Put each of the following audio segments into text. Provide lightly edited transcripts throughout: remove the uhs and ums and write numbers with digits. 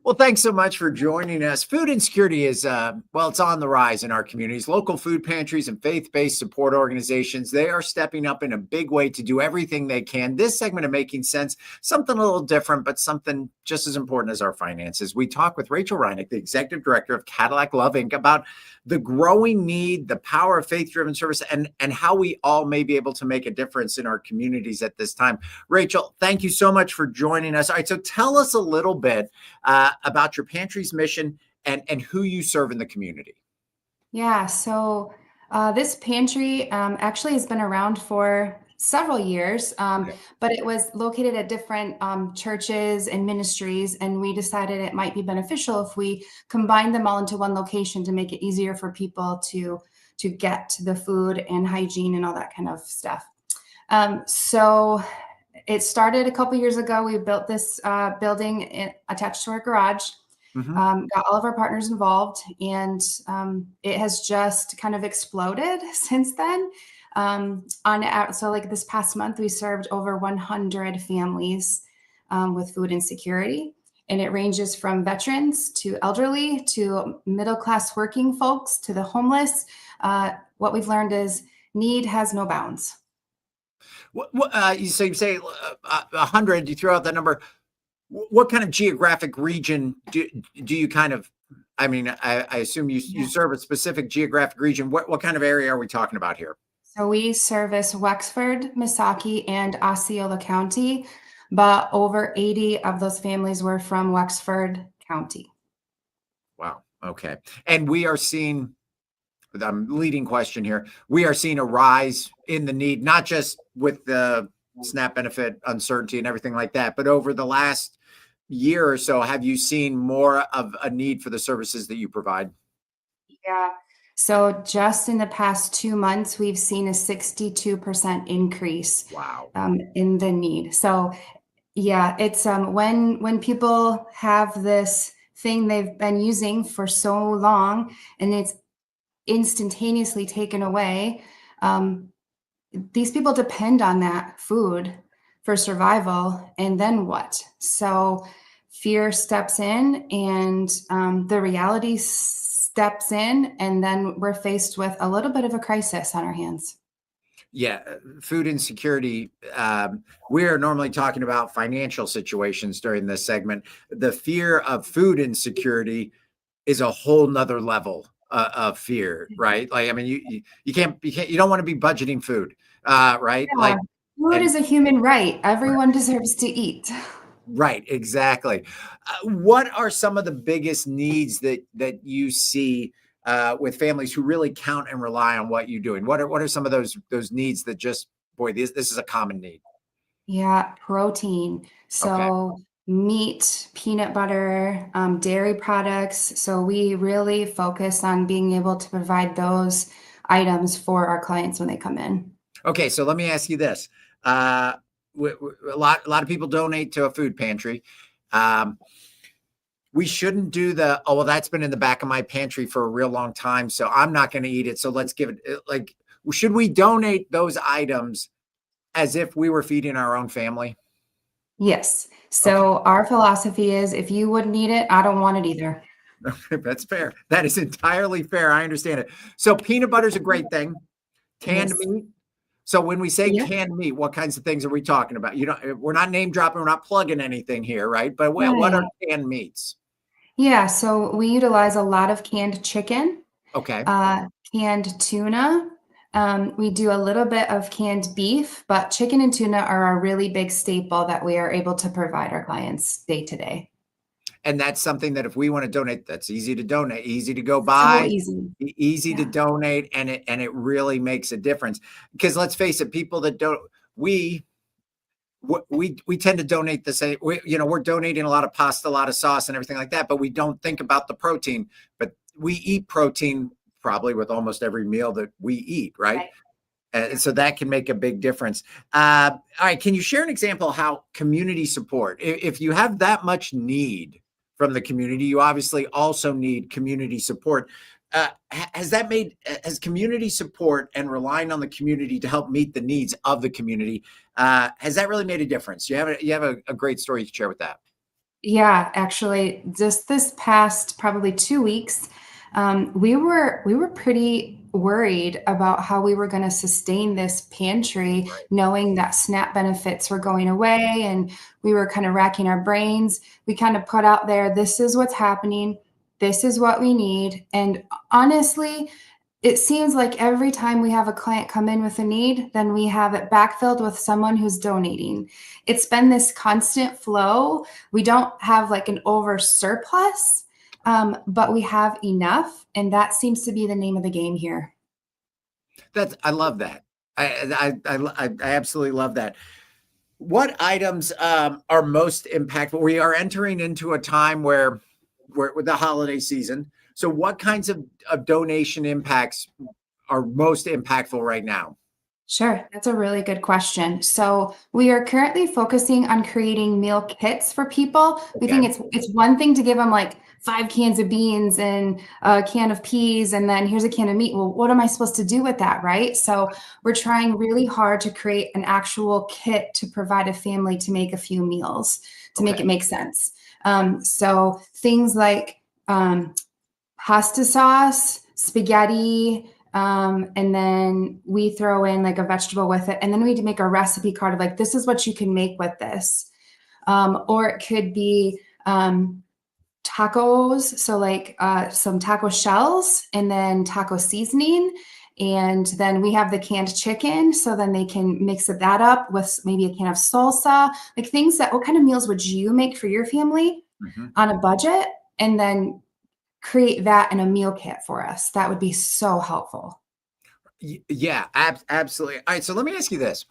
Well, thanks so much for joining us. Food insecurity is, it's on the rise in our communities. Local food pantries and faith-based support organizations, they are stepping up in a big way to do everything they can. This segment of Making Sense, something a little different, but something just as important as our finances. We talk with Rachel Reinink, the executive director of Cadillac Love Inc., about the growing need, the power of faith-driven service, and how we all may be able to make a difference in our communities at this time. Rachel, thank you so much for joining us. All right, so tell us a little bit about your pantry's mission and who you serve in the community. Yeah, so this pantry actually has been around for several years, but it was located at different churches and ministries, and we decided it might be beneficial if we combined them all into one location to make it easier for people to get the food and hygiene and all that kind of stuff. So it started a couple years ago. We built this building attached to our garage. Got all of our partners involved, and it has just kind of exploded since then. So like this past month, we served over 100 families with food insecurity, and it ranges from veterans to elderly to middle-class working folks to the homeless. What we've learned is need has no bounds. You say 100, you throw out that number. What kind of geographic region do you kind of, I assume you serve a specific geographic region. What kind of area are we talking about here? So we service Wexford, Missaukee, and Osceola County, but over 80 of those families were from Wexford County. Wow. Okay. And we are seeing, the leading question here, we are seeing a rise in the need, not just with the SNAP benefit uncertainty and everything like that, but over the last year or so, have you seen more of a need for the services that you provide? Yeah. So just in the past 2 months, we've seen a 62% increase. Wow. In the need. So yeah, it's when people have this thing they've been using for so long and it's instantaneously taken away, these people depend on that food for survival, and then what? So fear steps in, and the reality steps in, and then we're faced with a little bit of a crisis on our hands. Yeah, food insecurity. We're normally talking about financial situations during this segment. The fear of food insecurity is a whole nother level of fear, right? Like, you don't want to be budgeting food, right? Yeah. Like, Food is a human right. Everyone deserves to eat. right, exactly. What are some of the biggest needs that you see with families who really count and rely on what you're doing? What are some of those needs that just, boy, this is a common need? Yeah, protein. So meat, peanut butter, dairy products. So we really focus on being able to provide those items for our clients when they come in. Okay, so let me ask you this. A lot of people donate to a food pantry. We shouldn't do that's been in the back of my pantry for a real long time, so I'm not going to eat it. So let's give it, should we donate those items as if we were feeding our own family? Yes. So our philosophy is if you wouldn't eat it, I don't want it either. That's fair. That is entirely fair. I understand it. So peanut butter is a great thing. Canned meat. So when we say canned meat, what kinds of things are we talking about? We're not name dropping, we're not plugging anything here, right? But what are canned meats? Yeah, so we utilize a lot of canned chicken, Okay. canned tuna. We do a little bit of canned beef, but chicken and tuna are a really big staple that we are able to provide our clients day to day. And that's something that if we want to donate, that's easy to donate, easy to go buy, easy to donate, and it really makes a difference. Because let's face it, people that don't, we tend to donate the same. We're donating a lot of pasta, a lot of sauce, and everything like that, but we don't think about the protein. But we eat protein probably with almost every meal that we eat, right? So that can make a big difference. All right, can you share an example of how community support, if you have that much need from the community, you obviously also need community support. Has community support and relying on the community to help meet the needs of the community, has that really made a difference? You have a great story to share with that. Yeah, actually, just this past probably 2 weeks, we were pretty worried about how we were gonna sustain this pantry, Right. knowing that SNAP benefits were going away, and we were kinda racking our brains. We kinda put out there, "This is what's happening. This is what we need," and honestly, it seems like every time we have a client come in with a need, then we have it backfilled with someone who's donating. It's been this constant flow. We don't have like an over surplus, but we have enough, and that seems to be the name of the game here. I love that. I absolutely love that. What items are most impactful? We are entering into a time where we're with the holiday season. So what kinds of donation impacts are most impactful right now? Sure, that's a really good question. So we are currently focusing on creating meal kits for people. We Okay. think it's one thing to give them like 5 cans of beans and a can of peas, and then here's a can of meat. Well, what am I supposed to do with that, right? So we're trying really hard to create an actual kit to provide a family to make a few meals to make Okay. it make sense. So things like pasta sauce, spaghetti, and then we throw in like a vegetable with it. And then we make a recipe card of like, this is what you can make with this. Or it could be tacos. So like some taco shells and then taco seasoning. And then we have the canned chicken. So then they can mix that up with maybe a can of salsa, like things that, what kind of meals would you make for your family Mhm. on a budget? And then create that in a meal kit for us. That would be so helpful. Yeah, absolutely. All right, so let me ask you this,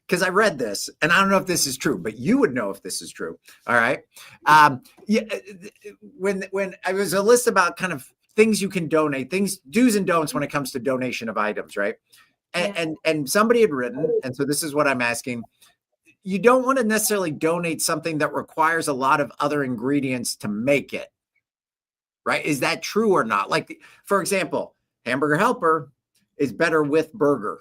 because I read this, and I don't know if this is true, but you would know if this is true. All right. Yeah, when I was a list about kind of things you can donate, things do's and don'ts when it comes to donation of items, right? And Yeah. and somebody had written, and so this is what I'm asking. You don't want to necessarily donate something that requires a lot of other ingredients to make it, right? Is that true or not? Like, for example, hamburger helper is better with burger,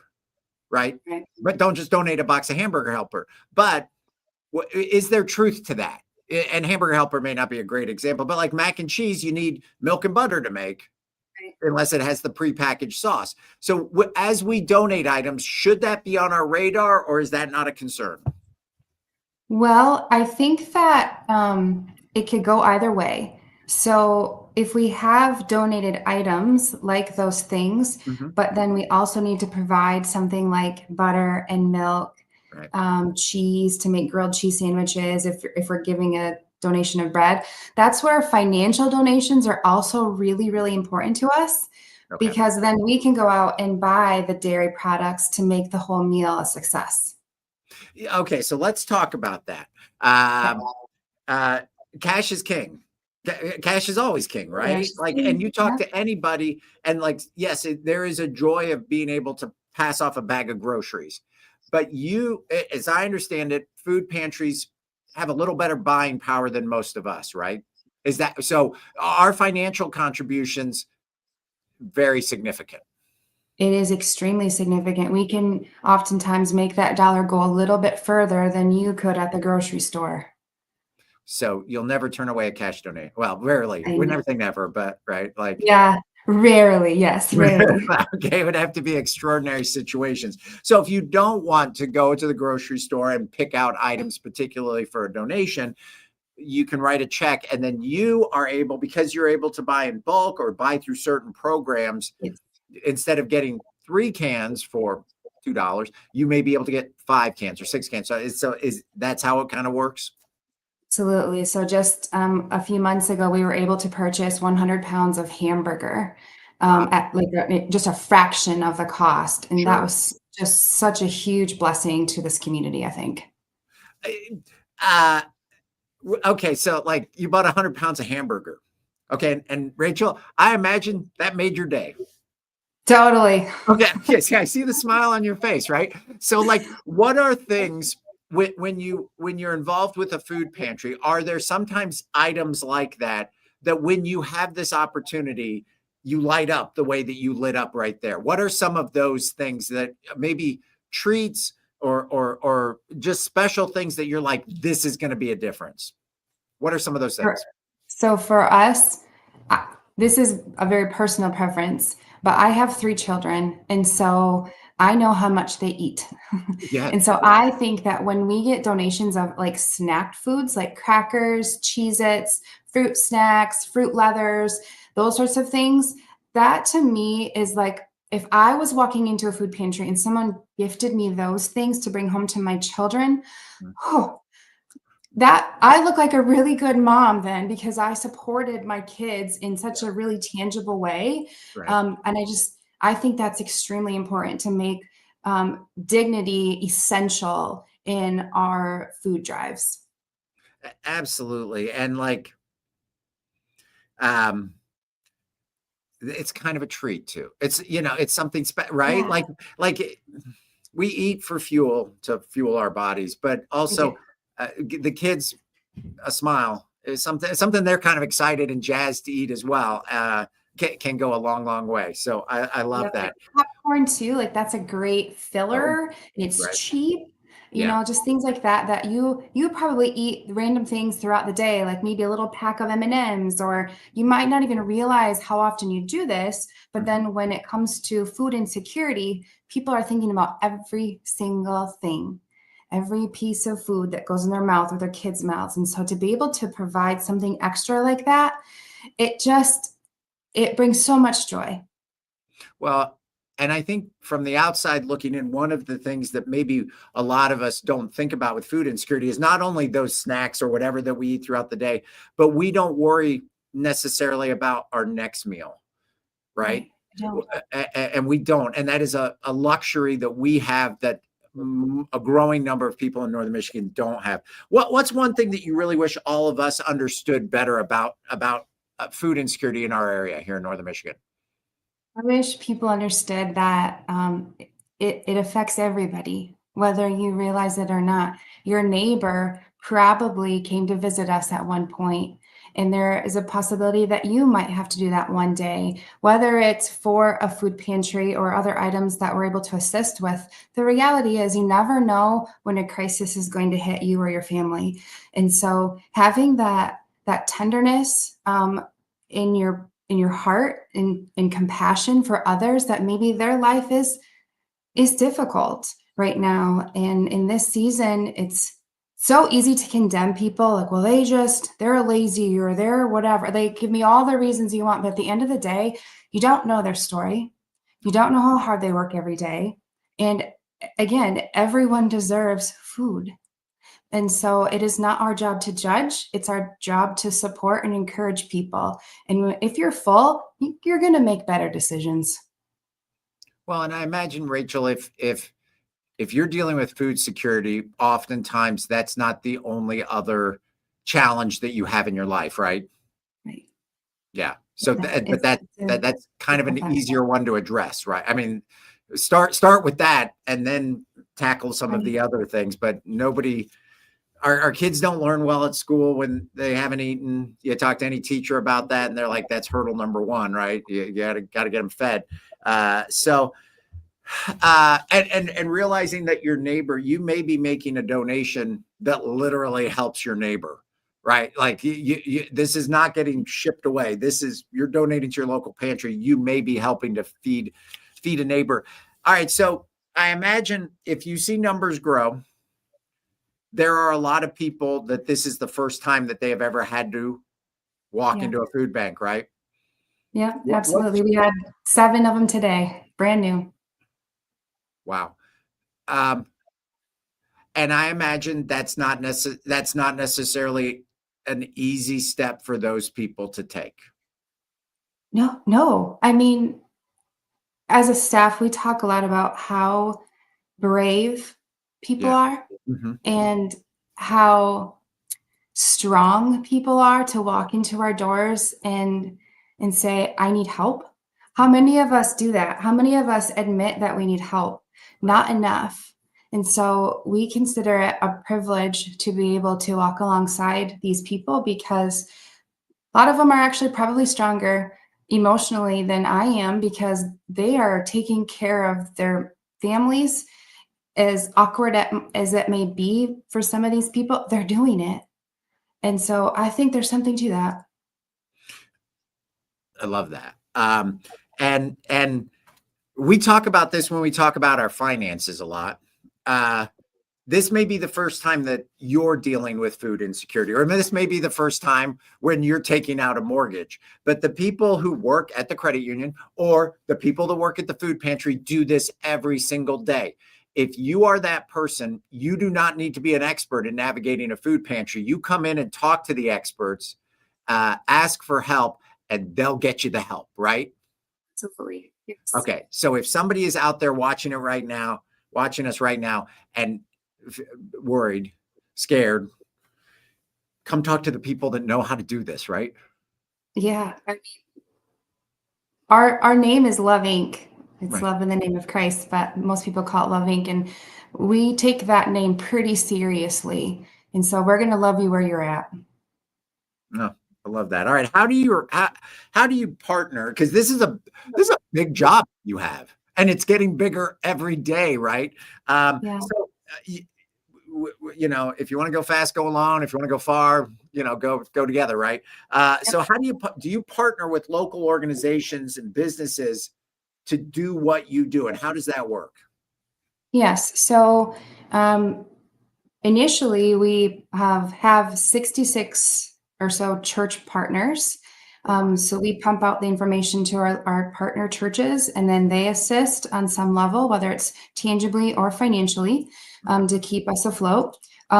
right? Right. But don't just donate a box of hamburger helper. But is there truth to that? And hamburger helper may not be a great example, but like mac and cheese, you need milk and butter to make Right. unless it has the prepackaged sauce. So as we donate items, should that be on our radar or is that not a concern? Well, I think that it could go either way. So if we have donated items like those things, Mhm. but then we also need to provide something like butter and milk, Right. cheese to make grilled cheese sandwiches, if we're giving a donation of bread, that's where financial donations are also really, really important to us Okay. because then we can go out and buy the dairy products to make the whole meal a success. Yeah, okay. So let's talk about that. Yeah. Uh, cash is king. Cash is always king, right? Yes. Like, and you talk Yeah. to anybody, and like, yes, there is a joy of being able to pass off a bag of groceries. But as I understand it, food pantries have a little better buying power than most of us, right? Is that so? Our financial contributions very significant. It is extremely significant. We can oftentimes make that dollar go a little bit further than you could at the grocery store. So you'll never turn away a cash donation. Well, rarely. I We know. never say never, but right, like Yeah, rarely. Yes, rarely. okay, it would have to be extraordinary situations. So if you don't want to go to the grocery store and pick out items particularly for a donation, you can write a check and then you are able, because you're able to buy in bulk or buy through certain programs, Yes, instead of getting 3 cans for $2, you may be able to get 5 cans or 6 cans. So is that's how it kind of works? absolutely. So just a few months ago, we were able to purchase 100 pounds of hamburger Wow. at like just a fraction of the cost, and that Sure. was just such a huge blessing to this community, I think. Uh, okay, so like you bought 100 pounds of hamburger. Okay, and Rachel, I imagine that made your day. Totally. Okay, yes, yeah, I see the smile on your face, right? So, like, what are things when you're involved with a food pantry? Are there sometimes items like that that when you have this opportunity, you light up the way that you lit up right there? What are some of those things that maybe treats or just special things that you're like, this is going to be a difference? What are some of those For- things? So for us, this is a very personal preference, but I have 3 children, and so I know how much they eat. Yeah. And so I think that when we get donations of like snacked foods like crackers, Cheez-Its, fruit snacks, fruit leathers, those sorts of things, that to me is like if I was walking into a food pantry and someone gifted me those things to bring home to my children, Mm. oh, that I look like a really good mom then because I supported my kids in such Yeah. a really tangible way. Right. And I think that's extremely important to make dignity essential in our food drives. Absolutely. And like, um, it's kind of a treat too. It's something right? Yeah, Like we eat for fuel to fuel our bodies, but we do. also the kids, a smile is something they're kind of excited and jazzed to eat as well. Can go a long, long way. So I love Yep, that. popcorn too, like, that's a great Oh, filler, and it's right. cheap, Yeah. just things like that that you probably eat random things throughout the day, like maybe a little pack of M&Ms, or you might not even realize how often you do this, but Mhm. then when it comes to food insecurity, people are thinking about every single thing, every piece of food that goes in their mouth or their kids' mouths, and so to be able to provide something extra like that, it brings so much joy. Well, and I think from the outside looking in, one of the things that maybe a lot of us don't think about with food insecurity is not only those snacks or whatever that we eat throughout the day, but we don't worry necessarily about our next meal, right? Right, I don't. And we don't. And that is a luxury that we have that a growing number of people in Northern Michigan don't have. What's one thing that you really wish all of us understood better about food insecurity in our area here in Northern Michigan? I wish people understood that it affects everybody, whether you realize it or not. Your neighbor probably came to visit us at one point, and there is a possibility that you might have to do that one day, whether it's for a food pantry or other items that we're able to assist with. The reality is, you never know when a crisis is going to hit you or your family, and so having that tenderness in your heart and compassion for others that maybe their life is difficult right now, and in this season it's so easy to condemn people like, well, they're lazy or they're whatever, they give me all the reasons you want, but at the end of the day you don't know their story, you don't know how hard they work every day, and again, everyone deserves food, and so it is not our job to judge. It's our job to support and encourage people. And if you're full, you're going to make better decisions. Well, and I imagine, Rachel, if you're dealing with food security, oftentimes that's not the only other challenge that you have in your life, right? Right. Yeah. So, but that's kind of Triple an factor. easier one to address, right? I mean, start with that, and then tackle some of Right. the other things. But our kids don't learn well at school when they haven't eaten. You talk to any teacher about that, and they're like, "That's hurdle number one, right? You got to get them fed." So and realizing that your neighbor, you may be making a donation that literally helps your neighbor, right? Like this is not getting shipped away. This is you're donating to your local pantry. You may be helping to feed a neighbor. All right, so I imagine if you see numbers grow, there are a lot of people that this is the first time that they have ever had to walk Yeah. into a food bank, right? Yeah, What's absolutely. We had 7 of them today, brand new. wow. Um, And I imagine that's not necessarily an easy step for those people to take. No, no. I mean, as a staff, we talk a lot about how brave people Yeah. are Mhm. and how strong people are to walk into our doors and say, "I need help." How many of us do that? How many of us admit that we need help? Right. Not enough. And so we consider it a privilege to be able to walk alongside these people because a lot of them are actually probably stronger emotionally than I am because they are taking care of their families. As awkward as it may be for some of these people, they're doing it, And so I think there's something to that. I love that. And we talk about this when we talk about our finances a lot. This may be the first time that you're dealing with food insecurity, or this may be the first time when you're taking out a mortgage. But the people who work at the credit union or the people that work at the food pantry do this every single day. If you are that person, you do not need to be an expert in navigating a food pantry. You come in and talk to the experts, ask for help, and they'll get you the help, right? Absolutely. Yes. Okay. So if somebody is out there watching us right now, and worried, scared, come talk to the people that know how to do this, right? Yeah. Our name is Love Inc. It's Right. love in the name of Christ, but most people call it Love Inc. And we take that name pretty seriously. And so we're going to love you where you're at. No, I love that. All right. How do you partner? Because this is a big job you have, and it's getting bigger every day, right? Yeah. So if you want to go fast, go alone. If you want to go far, go together, right? So how do you partner with local organizations and businesses to do what you do, and how does that work? Yes. So initially, we have 66 or so church partners. So we pump out the information to our partner churches, and then they assist on some level, whether it's tangibly or financially, to keep us afloat.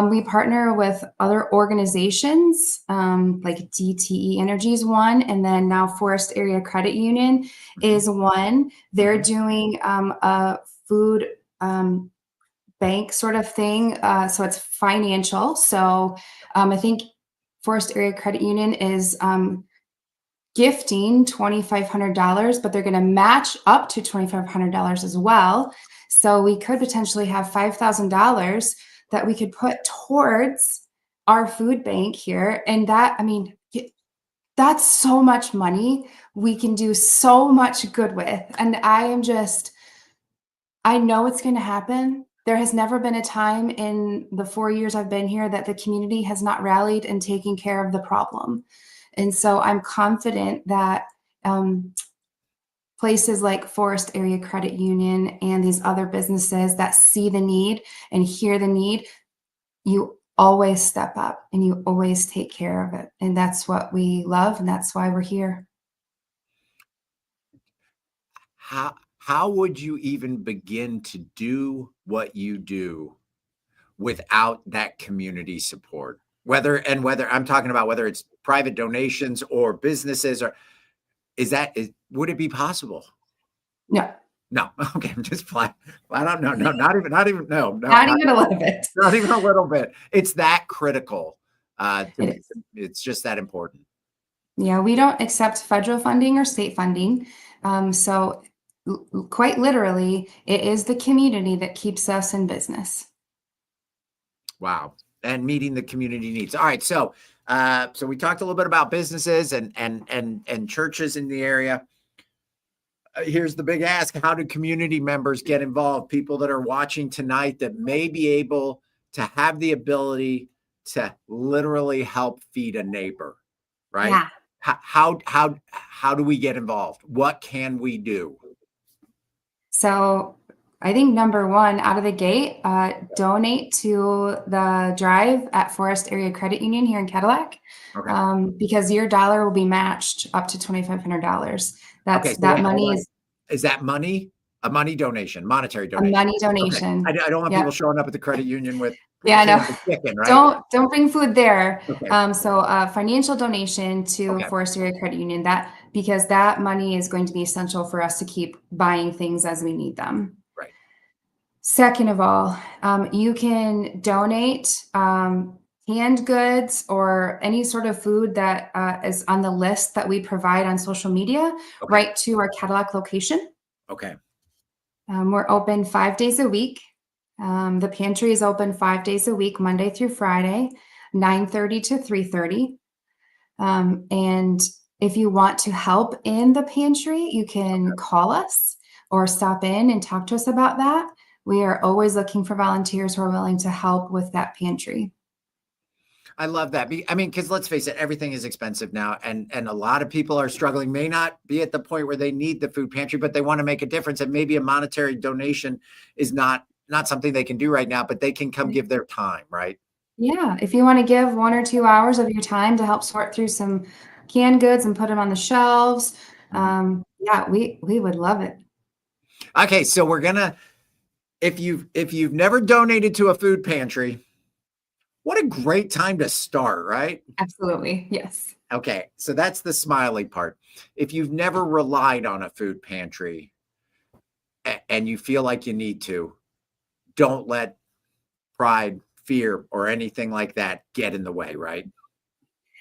We partner with other organizations like DTE Energy is one, and then now Forest Area Credit Union is one. They're doing a food bank sort of thing. So it's financial. So I think Forest Area Credit Union is gifting $2,500, but they're going to match up to $2,500 as well. So we could potentially have $5,000 that we could put towards our food bank here. And that, I mean, that's so much money we can do so much good with. And I know it's going to happen. There has never been a time in the 4 years I've been here that the community has not rallied and taken care of the problem. And so I'm confident that places like Forest Area Credit Union and these other businesses that see the need and hear the need, you always step up and you always take care of it. And that's what we love, and that's why we're here. How would you even begin to do what you do without that community support? Whether I'm talking about whether it's private donations or businesses, or would it be possible? No. No. Okay. I'm just flat out. No, not even, no, not even a little bit. Not even a little bit. It's that critical. It is. It's just that important. Yeah, we don't accept federal funding or state funding. So quite literally, it is the community that keeps us in business. Wow. And meeting the community needs. All right. So we talked a little bit about businesses and churches in the area. Here's the big ask. How do community members get involved? People that are watching tonight that may be able to have the ability to literally help feed a neighbor, right? Yeah. How do we get involved? What can we do? So I think number one, out of the gate, donate to the drive at Forest Area Credit Union here in Cadillac, because your dollar will be matched up to $2,500. So that money is that money? A money donation, monetary donation. A money donation. Okay. I don't want people showing up at the credit union with no. chicken, right? Don't bring food there. Okay. So a financial donation to Forest Area Credit Union, because that money is going to be essential for us to keep buying things as we need them. Right. Second of all, you can donate canned goods or any sort of food that is on the list that we provide on social media right to our Cadillac location. Okay. We're open 5 days a week. The pantry is open 5 days a week, Monday through Friday, 9:30 to 3:30. And if you want to help in the pantry, you can call us or stop in and talk to us about that. We are always looking for volunteers who are willing to help with that pantry. I love that. I mean, because let's face it, everything is expensive now, and a lot of people are struggling. May not be at the point where they need the food pantry, but they want to make a difference. And maybe a monetary donation is not something they can do right now, but they can come give their time, right? Yeah, if you want to give 1 or 2 hours of your time to help sort through some canned goods and put them on the shelves, Mhm. yeah, we would love it. Okay, so we're gonna if you've never donated to a food pantry, what a great time to start, right? Absolutely, yes. Okay, so that's the smiley part. If you've never relied on a food pantry and you feel like you need to, don't let pride, fear, or anything like that get in the way, right?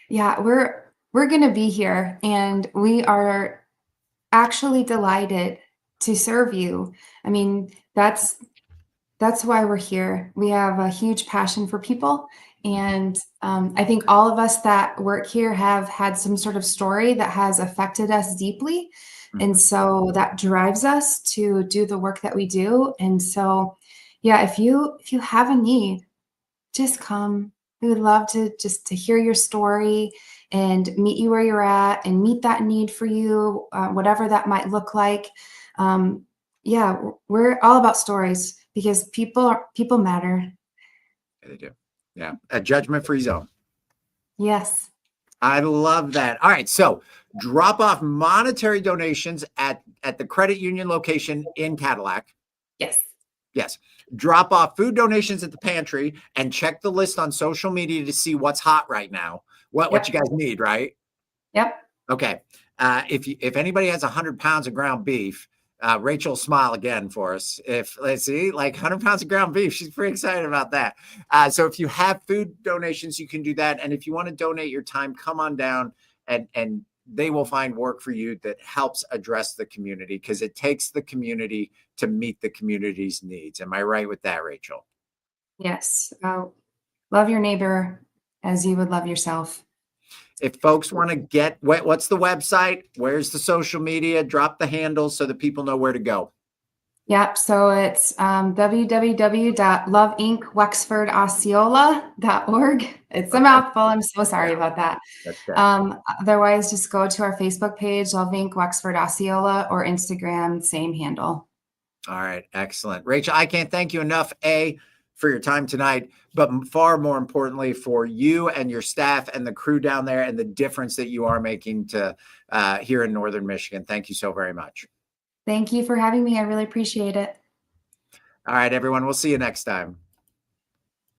Yeah, we're gonna be here, and we are actually delighted to serve you. I mean, that's why we're here. We have a huge passion for people, Mhm, and I think all of us that work here have had some sort of story that has affected us deeply, and mhm. so that drives us to do the work that we do. And so, yeah, if you have a need, just come. We would love to just to hear your story and meet you where you're at and meet that need for you, whatever that might look like. Um, yeah, we're all about stories because people matter. Yeah, they do. Yeah, a judgment-free zone. Yes. I love that. All right, so drop off monetary donations at the credit union location in Cadillac. Yes. Yes. Drop off food donations at the pantry and check the list on social media to see what's hot right now. What you Yep. guys need, right? Yep. Okay. If anybody has 100 pounds of ground beef, Rachel, smile again for us. If let's see, like 100 pounds of ground beef, she's pretty excited about that. So if you have food donations, you can do that. And if you want to donate your time, come on down and they will find work for you that helps address the community because it takes the community to meet the community's needs. Am I right with that, Rachel? Yes. Love your neighbor as you would love yourself. If folks want to get what's the website? Where's the social media? Drop the handles so that people know where to go. Yep. So it's www.loveinkwexfordosceola.org. It's a Okay. mouthful. I'm so sorry Yeah, about that. that's good. Otherwise, just go to our Facebook page, Love Inc. Wexford Osceola, or Instagram, same handle. All right, excellent. Rachel, I can't thank you enough, for your time tonight, but far more importantly, for you and your staff and the crew down there and the difference that you are making to here in Northern Michigan. Thank you so very much. Thank you for having me. I really appreciate it. All right, everyone, we'll see you next time.